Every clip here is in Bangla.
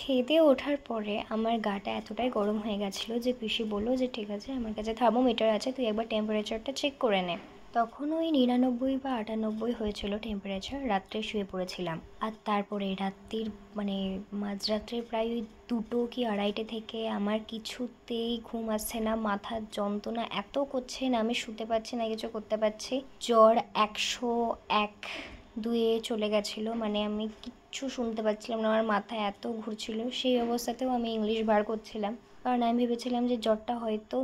খেয়ে দিয়ে ওঠার পরে আমার গাটা এতটাই গরম হয়ে গেছিলো যে পিসি বললো যে ঠিক আছে আমার কাছে থার্মোমিটার আছে, তুই একবার টেম্পারেচারটা চেক করে নে। তখন ওই 99 বা 98 হয়েছিল টেম্পারেচার। রাত্রে শুয়ে পড়েছিলাম, আর তারপরে রাত্রির মানে মাঝরাত্রে প্রায় ওই 2টো কি 2:30 থেকে আমার কিছুতেই ঘুম আসছে না, মাথার যন্ত্রণা এত করছে না, আমি শুতে পারছি না, কিছু করতে পারছি। জ্বর 101-2-এ চলে গেছিলো, মানে আমি কিচ্ছু শুনতে পাচ্ছিলাম না, আমার মাথায় এত ঘুরছিল। সেই অবস্থাতেও আমি ইংলিশ বার করছিলাম, কারণ আমি ভেবেছিলাম যে জ্বরটা হয়তো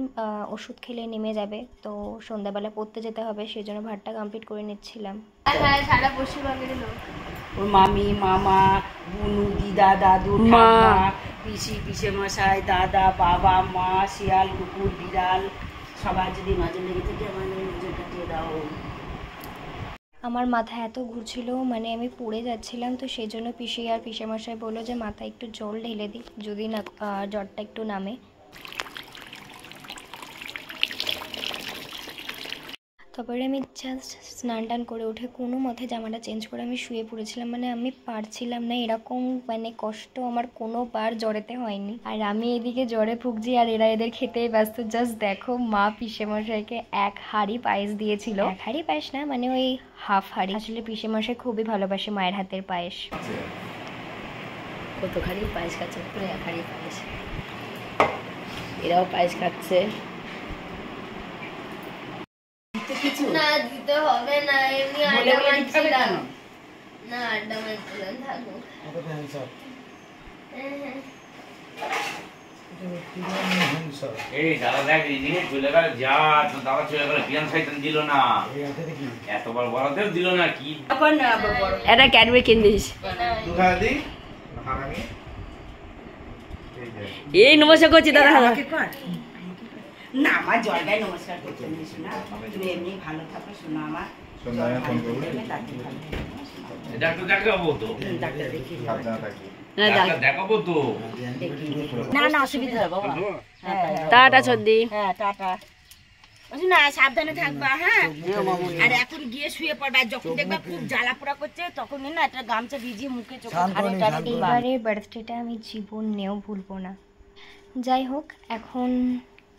ওষুধ খেলে নেমে যাবে, তো সন্ধ্যাবেলা পড়তে যেতে হবে, সেই জন্য ভাতটা কমপ্লিট করে নিচ্ছিলাম। হ্যাঁ, সারা পশ্চিমবঙ্গের লোক, ওর মামি, মামা, বুনু, দিদা, দাদু, ঠাম্মা, পিসি, পিসে মশাই, দাদা, বাবা, মা, শিয়াল, কুকুর, বিড়াল সবার যদি নজর লেগে থেকে আমার নজর কাটিয়ে দাও। আমার মাথা এত ঘুরছিল, মানে আমি পড়ে যাচ্ছিলাম, তো সেই জন্য পিসি আর পিসেমশাই বললো যে মাথায় একটু জল ঢেলে দিই যদি না জ্বরটা একটু নামে। তারপরে আমি জাস্ট স্নান টান করে উঠে কোনো মতে জামাটা চেঞ্জ করে আমি শুয়ে পড়েছিলাম, মানে আমি পারছিলাম না, এরকম মানে কষ্ট আমার কোনোবার জ্বরেতে হয়নি। আর আমি এদিকে জ্বরে ভুগছি আর এরা এদের খেতেই ব্যস্ত। জাস্ট দেখো, মা পিসেমশাইকে 1 হাঁড়ি পায়েস দিয়েছিল। 1 হাঁড়ি পায়েস না, মানে ওই হাফ হাঁড়ি। আসলে পিসেমশাই খুবই ভালোবাসে মায়ের হাতের পায়েস। কত খালি পায়েস খাচ্ছে, পুরো 1 হাঁড়ি পায়েস। এরাও পায়েস খাচ্ছে। না দিতে হবে না, এমনি আড্ডা মারছিলাম না, আড্ডা মারছিলাম, থাকো। এই দাদা দেখ এদিকে চলে গেল, যা দাদা চলে গেল, বিয়ান শয়তান দিল না, এতবার বড়দের দিল না কি। এটা ক্যাডবেরি কিনদিস। এই নমস্কার করছি দাদা। না আমার জলটাই নমস্কার করছি না, তুমি এমনি ভালো থাকো শোনো আমার। ডাক্তার দেখাবো তো, দেখাবো তো, না না অসুবিধা হবে বাবা। টাটা সর্দি। হ্যাঁ টাটা। না সাবধানে থাকবা। হ্যাঁ, আর এখন গিয়ে শুয়ে পড়বা, যখন দেখবা খুব জ্বালা পোড়া করছে তখন না একটা গামছা ভিজিয়ে মুখে চোখে এবারের বার্থডেটা আমি জীবনেও ভুলবো না। যাই হোক, এখন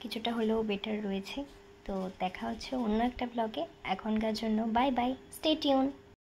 কিছুটা হলেও বেটার রয়েছে, তো দেখা হচ্ছে অন্য একটা ব্লগে। এখনকার জন্য বাই বাই, স্টে টিউন।